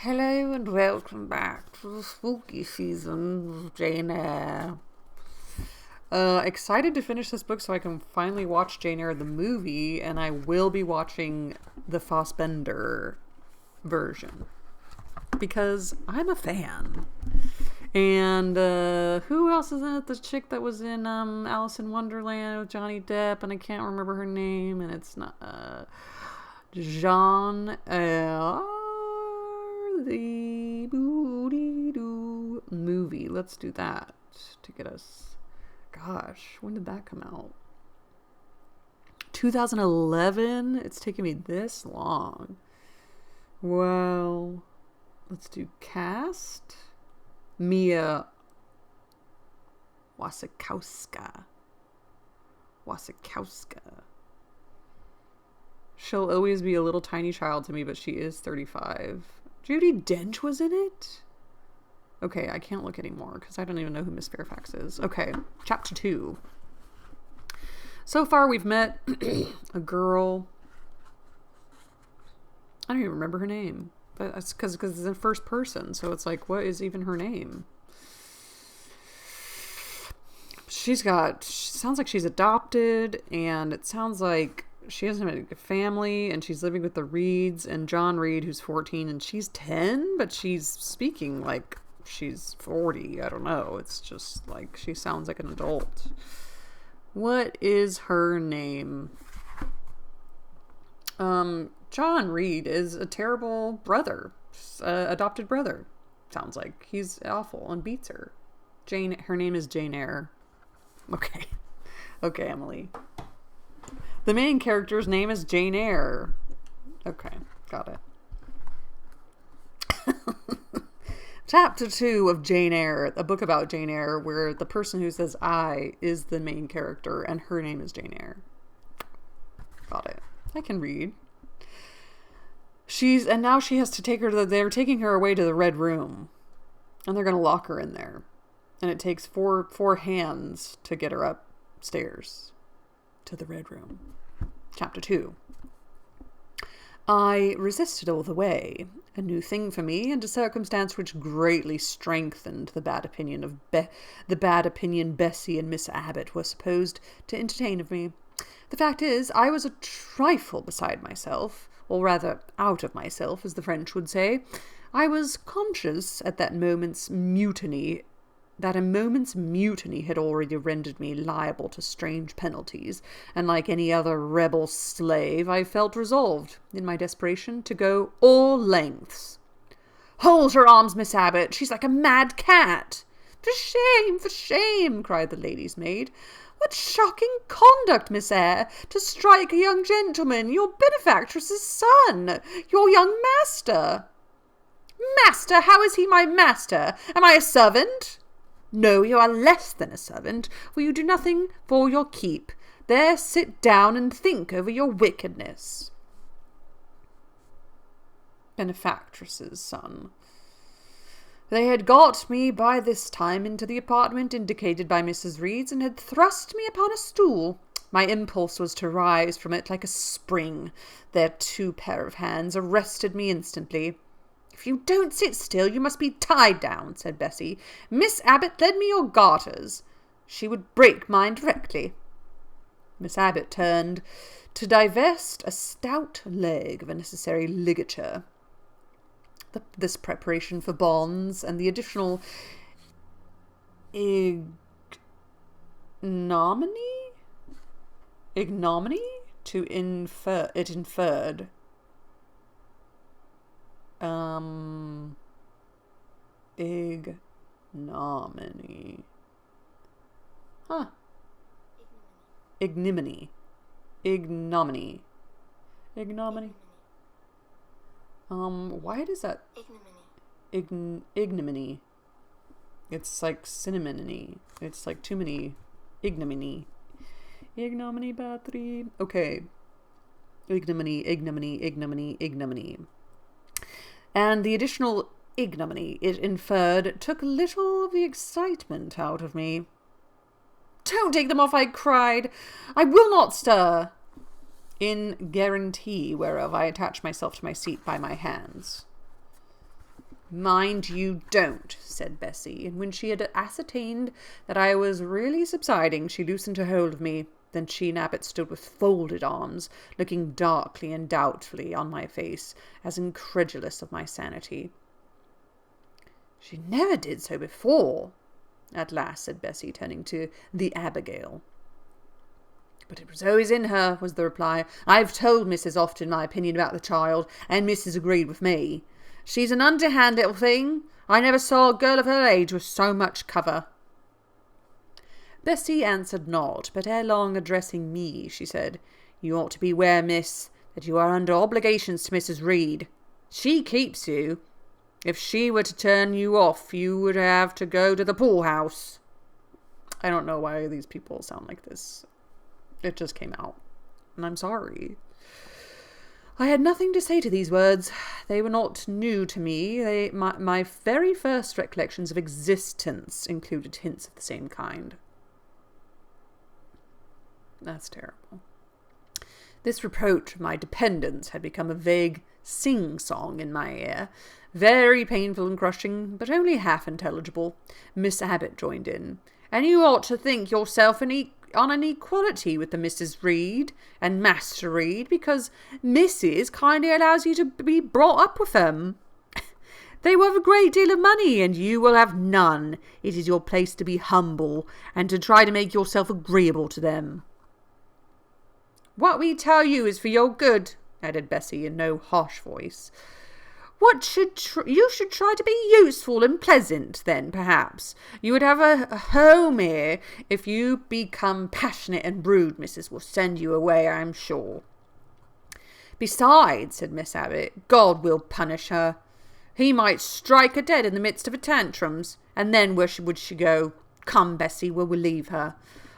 Hello and welcome back to the spooky season of Jane Eyre. Excited to finish this book so I can finally watch Jane Eyre the movie, and I will be watching the Fassbender version because I'm a fan. And who else is in it? The chick that was in Alice in Wonderland with Johnny Depp, and I can't remember her name, and it's not Jean Eyre. The booty doo movie. Let's do that to get us. Gosh, when did that come out? 2011. It's taking me this long. Well, let's do cast. Mia Wasikowska. She'll always be a little tiny child to me, but she is 35. Judi Dench was in it? Okay, I can't look anymore because I don't even know who Miss Fairfax is. Okay, chapter 2. So far we've met a girl. I don't even remember her name. But that's because it's in first person, so it's like, what is even her name? She sounds like she's adopted, and it sounds like she doesn't have a family, and she's living with the Reeds and John Reed, who's 14, and she's 10, but she's speaking like she's 40. I don't know. It's just like she sounds like an adult. What is her name? John Reed is a terrible brother, adopted brother. Sounds like he's awful and beats her. Her name is Jane Eyre. Okay, Emily. The main character's name is Jane Eyre. Okay, got it. Chapter 2 of Jane Eyre, a book about Jane Eyre, where the person who says I is the main character, and her name is Jane Eyre. Got it. I can read. And now she has to take her they're taking her away to the Red Room, and they're going to lock her in there. And it takes four hands to get her upstairs to the Red Room. Chapter 2. I resisted all the way, a new thing for me, and a circumstance which greatly strengthened the bad opinion Bessie and Miss Abbott were supposed to entertain of me. The fact is, I was a trifle beside myself, or rather out of myself, as the French would say. I was conscious at that moment's mutiny that a moment's mutiny had already rendered me liable to strange penalties, and like any other rebel slave, I felt resolved, in my desperation, to go all lengths. "Hold her arms, Miss Abbott! She's like a mad cat!" For shame!" cried the lady's maid. "What shocking conduct, Miss Eyre, to strike a young gentleman, your benefactress's son, your young master." "Master? How is he my master? Am I a servant?" "No, you are less than a servant, for you do nothing for your keep. There, sit down and think over your wickedness." Benefactress's son. They had got me by this time into the apartment indicated by Mrs. Reeds, and had thrust me upon a stool. My impulse was to rise from it like a spring. Their 2 pair of hands arrested me instantly. "If you don't sit still, you must be tied down," said Bessie. "Miss Abbott, lend me your garters. She would break mine directly." Miss Abbott turned to divest a stout leg of a necessary ligature. This preparation for bonds and the additional ignominy to infer it inferred. Ignominy. Huh. Ignominy. Why does that? Ignominy. It's like cinnamon-y. It's like too many ignominy. Ignominy battery. Okay. Ignominy. And the additional ignominy it inferred took little of the excitement out of me. "Don't take them off," I cried. "I will not stir." In guarantee whereof I attach myself to my seat by my hands. Mind you don't, said Bessie, and when she had ascertained that I was really subsiding, she loosened her hold of me. Then she and Abbot stood with folded arms, looking darkly and doubtfully on my face, as incredulous of my sanity. She never did so before, at last said Bessie, turning to the Abigail. But it was always in her, was the reply. I've told Mrs. often my opinion about the child, and Mrs. agreed with me. She's an underhand little thing. I never saw a girl of her age with so much cover. Bessie answered not, but ere long addressing me, she said, You ought to beware, miss, that you are under obligations to Mrs. Reed. She keeps you. If she were to turn you off, you would have to go to the poorhouse. I don't know why these people sound like this. It just came out, and I'm sorry. I had nothing to say to these words. They were not new to me. My very first recollections of existence included hints of the same kind. That's terrible. This reproach of my dependence had become a vague sing-song in my ear, very painful and crushing, but only half intelligible. Miss Abbot joined in. And you ought to think yourself on an equality with the Mrs. Reed and Master Reed, because Mrs. kindly allows you to be brought up with them. They will have a great deal of money, and you will have none. It is your place to be humble, and to try to make yourself agreeable to them. What we tell you is for your good, added Bessie in no harsh voice. You should try to be useful and pleasant, then, perhaps. You would have a home here. If you become passionate and rude, Mrs. will send you away, I am sure. Besides, said Miss Abbot, God will punish her. He might strike her dead in the midst of her tantrums, and then where would she go? Come, Bessie, we'll leave her.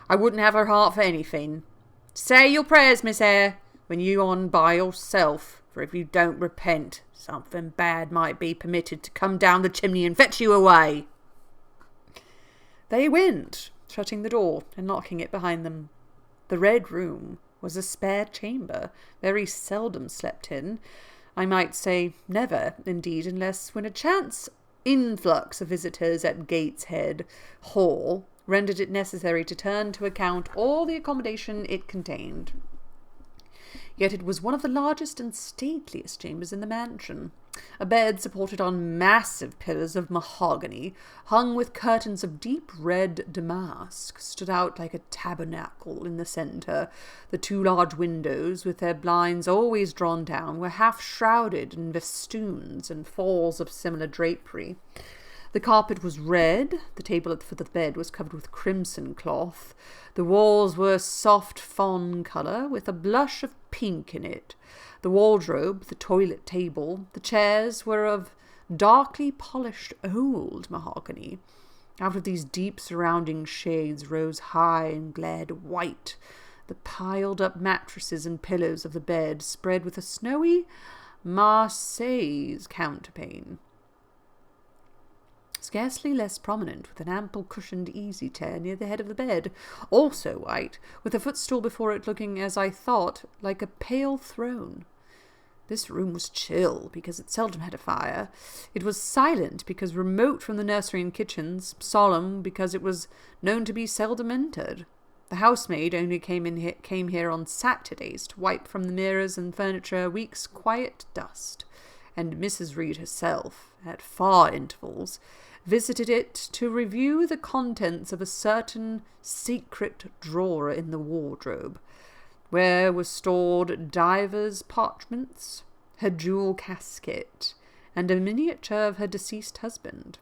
I wouldn't have her heart for anything. Say your prayers, Miss Eyre, when you on by yourself, for if you don't repent, something bad might be permitted to come down the chimney and fetch you away. They went, shutting the door and locking it behind them. The Red Room was a spare chamber, very seldom slept in. I might say never, indeed, unless when a chance influx of visitors at Gateshead Hall rendered it necessary to turn to account all the accommodation it contained. Yet it was one of the largest and stateliest chambers in the mansion. A bed supported on massive pillars of mahogany, hung with curtains of deep red damask, stood out like a tabernacle in the centre. The two large windows, with their blinds always drawn down, were half shrouded in festoons and falls of similar drapery. The carpet was red, the table at the foot of the bed was covered with crimson cloth, the walls were soft fawn colour, with a blush of pink in it. The wardrobe, the toilet table, the chairs were of darkly polished old mahogany. Out of these deep surrounding shades rose high and glared white the piled-up mattresses and pillows of the bed, spread with a snowy Marseilles counterpane, scarcely less prominent, with an ample cushioned easy-chair near the head of the bed, also white, with a footstool before it looking, as I thought, like a pale throne. This room was chill, because it seldom had a fire. It was silent, because remote from the nursery and kitchens, solemn, because it was known to be seldom entered. The housemaid only came here on Saturdays to wipe from the mirrors and furniture a week's quiet dust, and Mrs. Reed herself, at far intervals, visited it to review the contents of a certain secret drawer in the wardrobe, where were stored divers parchments, her jewel casket, and a miniature of her deceased husband.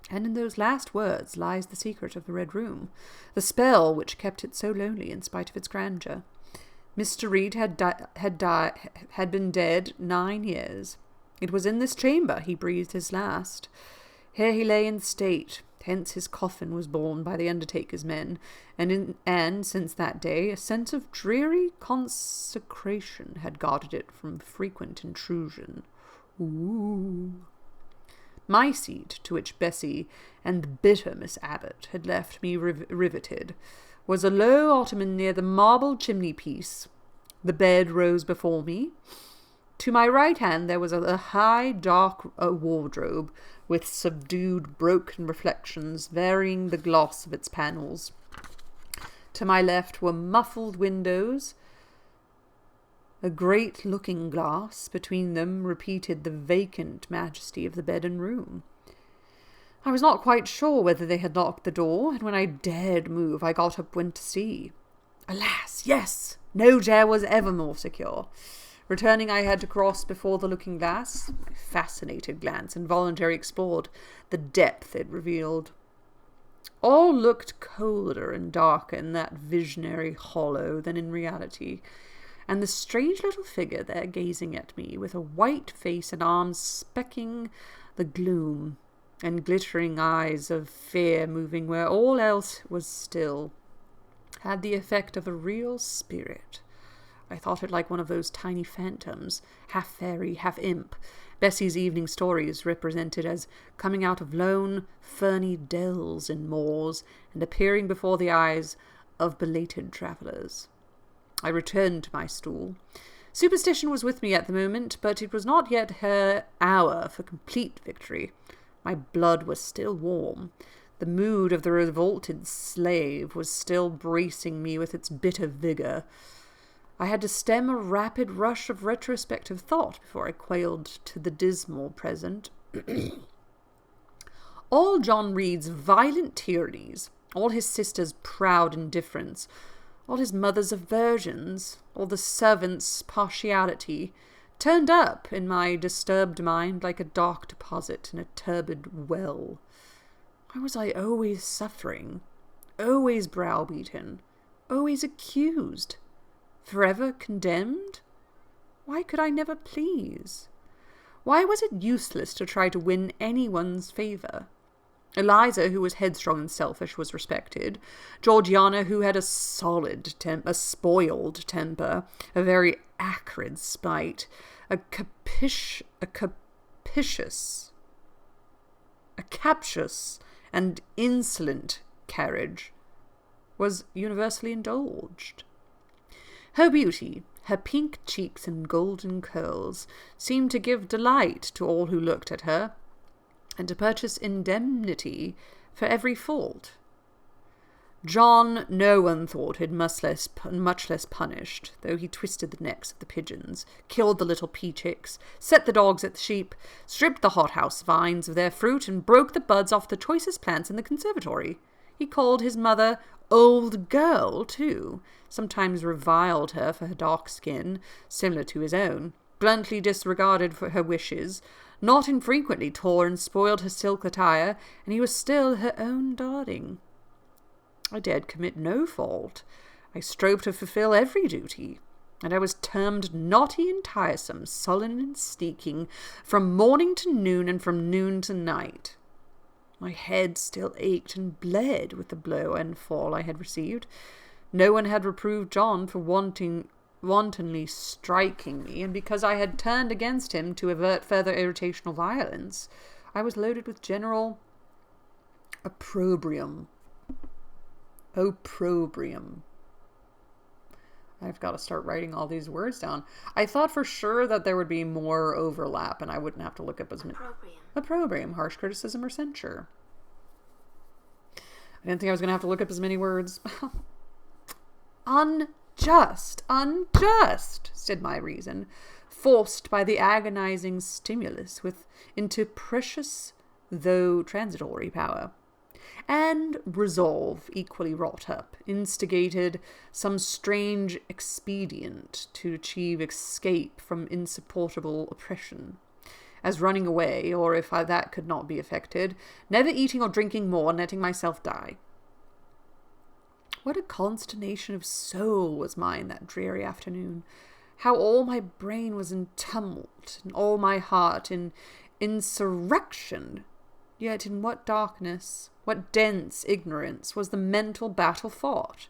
And in those last words lies the secret of the Red Room, the spell which kept it so lonely in spite of its grandeur. Mr. Reed had been dead 9 years. It was in this chamber he breathed his last. Here he lay in state, hence his coffin was borne by the undertaker's men, and since that day a sense of dreary consecration had guarded it from frequent intrusion. Ooh. My seat, to which Bessie and the bitter Miss Abbot had left me riveted, was a low ottoman near the marble chimney-piece. The bed rose before me. To my right hand there was a high, dark wardrobe with subdued, broken reflections, varying the gloss of its panels. To my left were muffled windows. A great looking-glass between them repeated the vacant majesty of the bed and room. I was not quite sure whether they had locked the door, and when I dared move, I got up, went to see. Alas, yes! No chair was ever more secure. Returning, I had to cross before the looking-glass. My fascinated glance involuntarily explored the depth it revealed. All looked colder and darker in that visionary hollow than in reality, and the strange little figure there gazing at me with a white face and arms specking the gloom, and glittering eyes of fear moving where all else was still, had the effect of a real spirit. I thought it like one of those tiny phantoms, half fairy, half imp, Bessie's evening stories represented as coming out of lone, ferny dells and moors and appearing before the eyes of belated travellers. I returned to my stool. Superstition was with me at the moment, but it was not yet her hour for complete victory. My blood was still warm. The mood of the revolted slave was still bracing me with its bitter vigour. I had to stem a rapid rush of retrospective thought before I quailed to the dismal present. All John Reed's violent tyrannies, all his sister's proud indifference, all his mother's aversions, all the servants' partiality, turned up in my disturbed mind like a dark deposit in a turbid well. Why was I always suffering, always browbeaten, always accused? Forever condemned? Why could I never please? Why was it useless to try to win anyone's favour? Eliza, who was headstrong and selfish, was respected. Georgiana, who had a spoiled temper, a very acrid spite, a captious and insolent carriage, was universally indulged. Her beauty, her pink cheeks and golden curls, seemed to give delight to all who looked at her, and to purchase indemnity for every fault. John no one thought had much less punished, though he twisted the necks of the pigeons, killed the little pea-chicks, set the dogs at the sheep, stripped the hothouse vines of their fruit, and broke the buds off the choicest plants in the conservatory. He called his mother old girl, too, sometimes reviled her for her dark skin, similar to his own, bluntly disregarded for her wishes, not infrequently tore and spoiled her silk attire, and he was still her own darling. I dared commit no fault. I strove to fulfill every duty, and I was termed naughty and tiresome, sullen and sneaking, from morning to noon and from noon to night. My head still ached and bled with the blow and fall I had received. No one had reproved John for wantonly striking me, and because I had turned against him to avert further irritation or violence, I was loaded with general opprobrium. Opprobrium. I've got to start writing all these words down. I thought for sure that there would be more overlap and I wouldn't have to look up as many. Opprobrium, harsh criticism or censure. I didn't think I was going to have to look up as many words. Unjust, said my reason, forced by the agonizing stimulus into precious though transitory power. And resolve, equally wrought up, instigated some strange expedient to achieve escape from insupportable oppression, as running away, or if that could not be effected, never eating or drinking more and letting myself die. What a consternation of soul was mine that dreary afternoon! How all my brain was in tumult, and all my heart in insurrection! Yet in what darkness, what dense ignorance was the mental battle fought?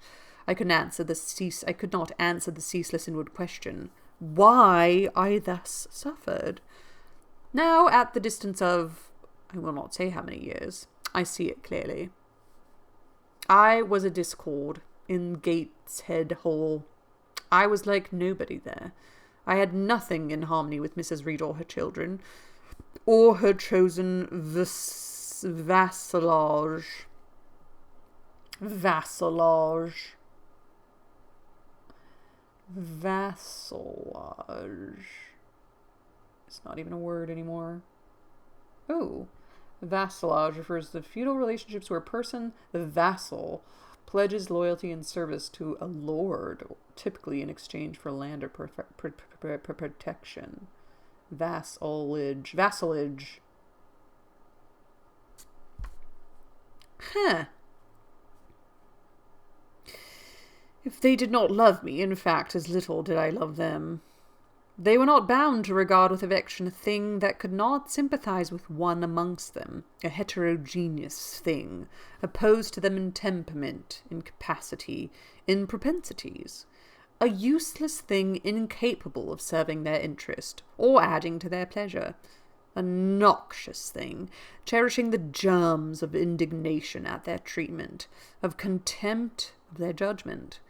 I could not answer the ceaseless inward question, why I thus suffered. Now, at the distance of, I will not say how many years, I see it clearly. I was a discord in Gateshead Hall. I was like nobody there. I had nothing in harmony with Mrs. Reed or her children, or her chosen vassalage. Vassalage. It's not even a word anymore. Oh, vassalage refers to the feudal relationships where a person, the vassal, pledges loyalty and service to a lord, typically in exchange for land or protection. Vassalage. Huh. If they did not love me, in fact, as little did I love them. They were not bound to regard with affection a thing that could not sympathize with one amongst them, a heterogeneous thing, opposed to them in temperament, in capacity, in propensities, a useless thing incapable of serving their interest, or adding to their pleasure, a noxious thing, cherishing the germs of indignation at their treatment, of contempt of their judgment.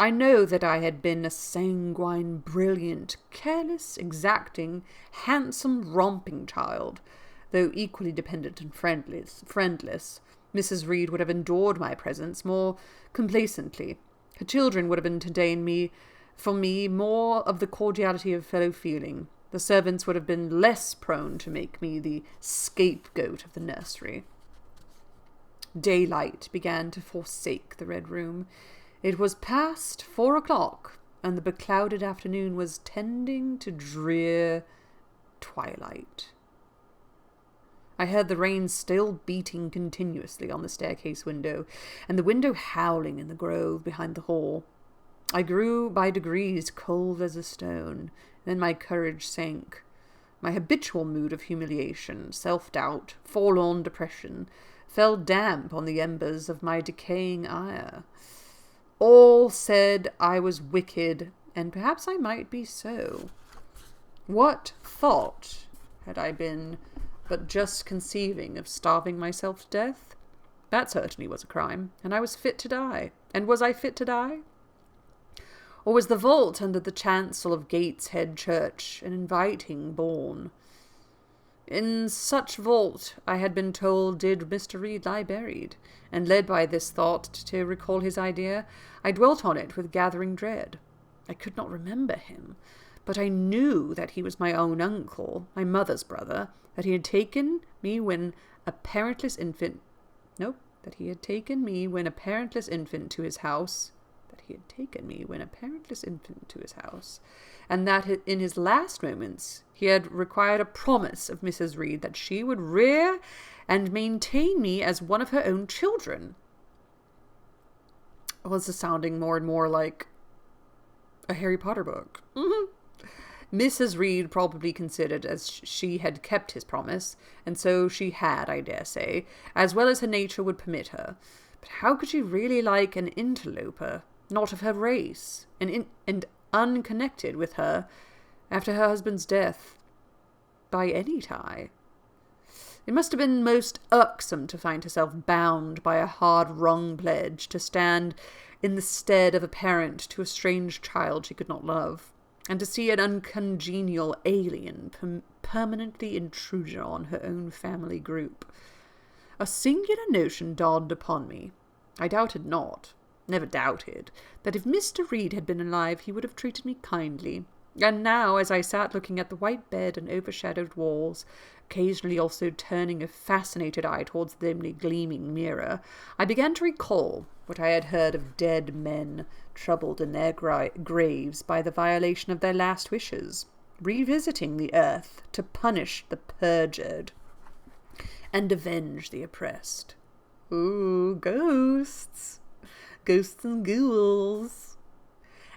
I know that I had been a sanguine, brilliant, careless, exacting, handsome, romping child, though equally dependent and friendless. Mrs. Reed would have endured my presence more complacently. Her children would have entertained for me more of the cordiality of fellow-feeling. The servants would have been less prone to make me the scapegoat of the nursery. Daylight began to forsake the Red Room. It was past 4 o'clock, and the beclouded afternoon was tending to drear twilight. I heard the rain still beating continuously on the staircase window, and the window howling in the grove behind the hall. I grew by degrees cold as a stone, then my courage sank. My habitual mood of humiliation, self-doubt, forlorn depression, fell damp on the embers of my decaying ire. All said I was wicked, and perhaps I might be so. What thought had I been but just conceiving of starving myself to death? That certainly was a crime, and I was fit to die. And was I fit to die? Or was the vault under the chancel of Gateshead Church an inviting bourne? In such vault, I had been told, did Mr. Reed lie buried, and led by this thought to recall his idea, I dwelt on it with gathering dread. I could not remember him, but I knew that he was my own uncle, my mother's brother, that he had taken me when a parentless infant to his house, and that in his last moments he had required a promise of Mrs. Reed that she would rear and maintain me as one of her own children. Well, this is sounding more and more like a Harry Potter book. Mrs. Reed probably considered as she had kept his promise, and so she had, I dare say, as well as her nature would permit her. But how could she really like an interloper, not of her race, and unconnected with her after her husband's death by any tie? It must have been most irksome to find herself bound by a hard-wrung pledge to stand in the stead of a parent to a strange child she could not love, and to see an uncongenial alien permanently intruded on her own family group. A singular notion dawned upon me. I doubted not, never doubted, that if Mr. Reed had been alive he would have treated me kindly. And now, as I sat looking at the white bed and overshadowed walls, occasionally also turning a fascinated eye towards the dimly gleaming mirror, I began to recall what I had heard of dead men troubled in their graves by the violation of their last wishes, revisiting the earth to punish the perjured and avenge the oppressed. Ooh, ghosts! Ghosts and ghouls!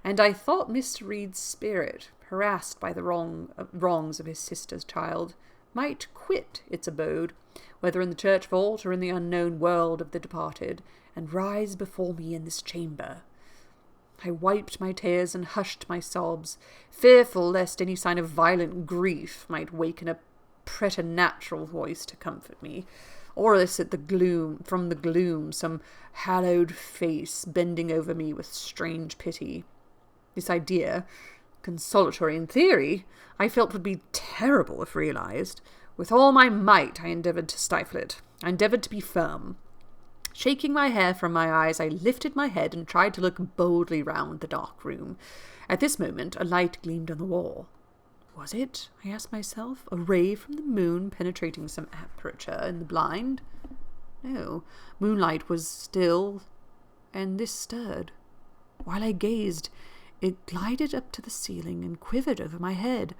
And I thought Mr. Reed's spirit, harassed by the wrongs of his sister's child, might quit its abode, whether in the church vault or in the unknown world of the departed, and rise before me in this chamber. I wiped my tears and hushed my sobs, fearful lest any sign of violent grief might waken a preternatural voice to comfort me, or elicit from the gloom some hallowed face bending over me with strange pity. This idea, Consolatory in theory, I felt would be terrible if realized. With all my might, I endeavored to stifle it. I endeavored to be firm. Shaking my hair from my eyes, I lifted my head and tried to look boldly round the dark room. At this moment, a light gleamed on the wall. Was it, I asked myself, a ray from the moon penetrating some aperture in the blind? No, moonlight was still, and this stirred. While I gazed, it glided up to the ceiling and quivered over my head.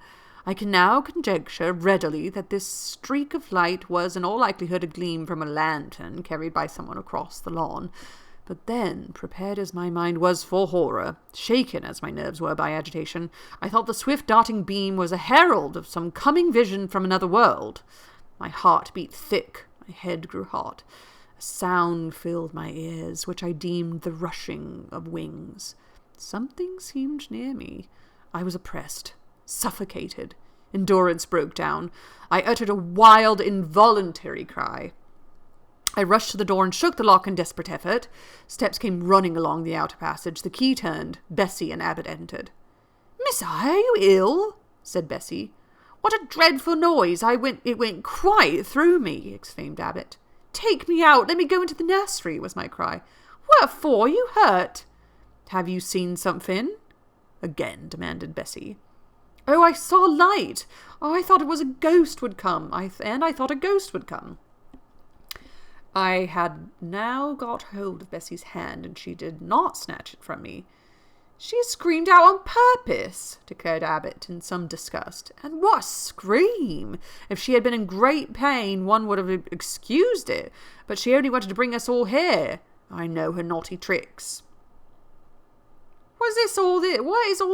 I can now conjecture readily that this streak of light was in all likelihood a gleam from a lantern carried by someone across the lawn. But then, prepared as my mind was for horror, shaken as my nerves were by agitation, I thought the swift darting beam was a herald of some coming vision from another world. My heart beat thick, my head grew hot. A sound filled my ears, which I deemed the rushing of wings. Something seemed near me. I was oppressed, suffocated. Endurance broke down. I uttered a wild, involuntary cry. I rushed to the door and shook the lock in desperate effort. Steps came running along the outer passage. The key turned. Bessie and Abbot entered. "Miss Eyre, are you ill?" said Bessie. "What a dreadful noise! It went quite through me," exclaimed Abbot. "Take me out! Let me go into the nursery," was my cry. "What for? Are you hurt?" "Have you seen something?" again demanded Bessie. "Oh, I saw light. Oh, I thought it was a ghost would come. I thought a ghost would come." I had now got hold of Bessie's hand, and she did not snatch it from me. "She screamed out on purpose," declared Abbot in some disgust. "And what a scream! If she had been in great pain, one would have excused it, but she only wanted to bring us all here. I know her naughty tricks." What is all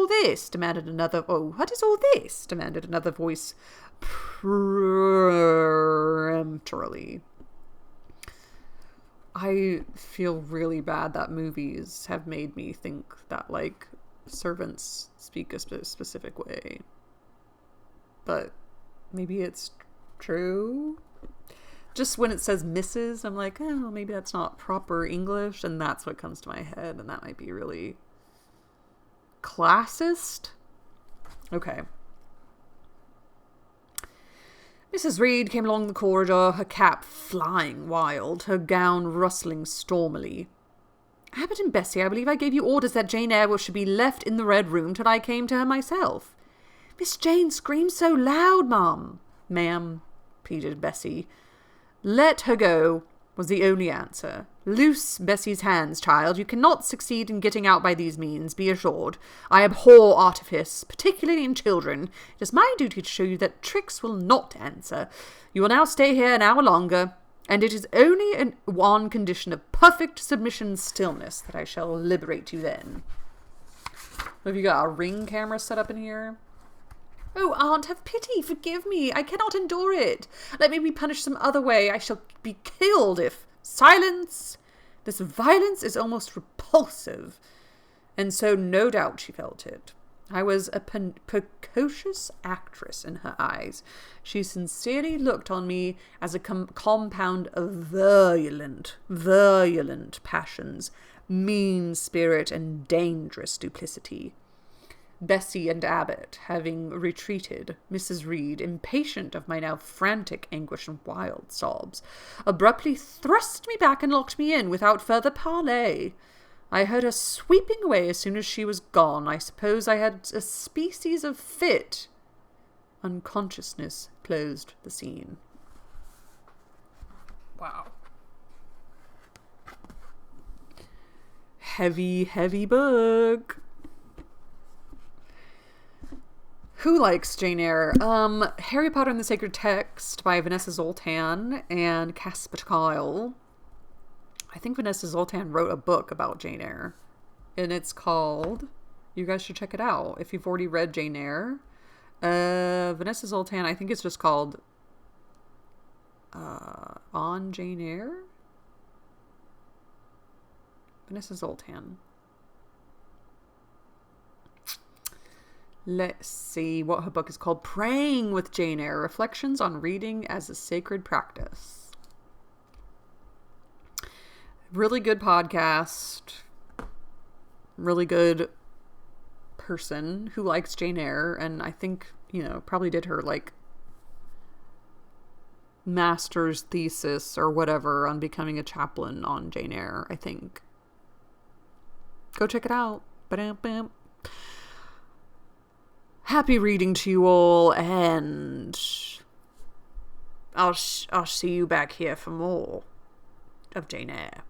this? Demanded another. Oh, what is all this? Demanded another voice peremptorily. I feel really bad that movies have made me think that, like, servants speak a specific way. But maybe it's true. Just when it says Mrs., I'm like, oh, maybe that's not proper English, and that's what comes to my head, and that might be really classist. Okay. Mrs. Reed came along the corridor, her cap flying wild, her gown rustling stormily. "Abbot and Bessie, I believe I gave you orders that Jane Eyre should be left in the Red Room till I came to her myself." "Miss Jane screams so loud, ma'am," pleaded Bessie. "Let her go," was the only answer. "Loose Bessie's hands, child. You cannot succeed in getting out by these means, be assured. I abhor artifice, particularly in children. It is my duty to show you that tricks will not answer. You will now stay here an hour longer, and it is only on condition of perfect submission and stillness that I shall liberate you then." Have you got a ring camera set up in here? "Oh, aunt, have pity, forgive me. I cannot endure it. Let me be punished some other way. I shall be killed if—" "Silence! This violence is almost repulsive." And so no doubt she felt it. I was a precocious actress in her eyes. She sincerely looked on me as a compound of virulent passions, mean spirit, and dangerous duplicity. Bessie and Abbot, having retreated, Mrs. Reed, impatient of my now frantic anguish and wild sobs, abruptly thrust me back and locked me in without further parley. I heard her sweeping away as soon as she was gone. I suppose I had a species of fit. Unconsciousness closed the scene. Wow. Heavy, heavy book. Who likes Jane Eyre? Harry Potter and the Sacred Text by Vanessa Zoltan and Casper Kyle. I think Vanessa Zoltan wrote a book about Jane Eyre, and it's called, you guys should check it out if you've already read Jane Eyre. Vanessa Zoltan, I think it's just called On Jane Eyre? Vanessa Zoltan. Let's see what her book is called. Praying with Jane Eyre, Reflections on Reading as a Sacred Practice. Really good podcast. Really good person who likes Jane Eyre, and I think, probably did her, like, master's thesis or whatever on becoming a chaplain on Jane Eyre, I think. Go check it out. Ba-dam-bam. Happy reading to you all, and I'll see you back here for more of Jane Eyre.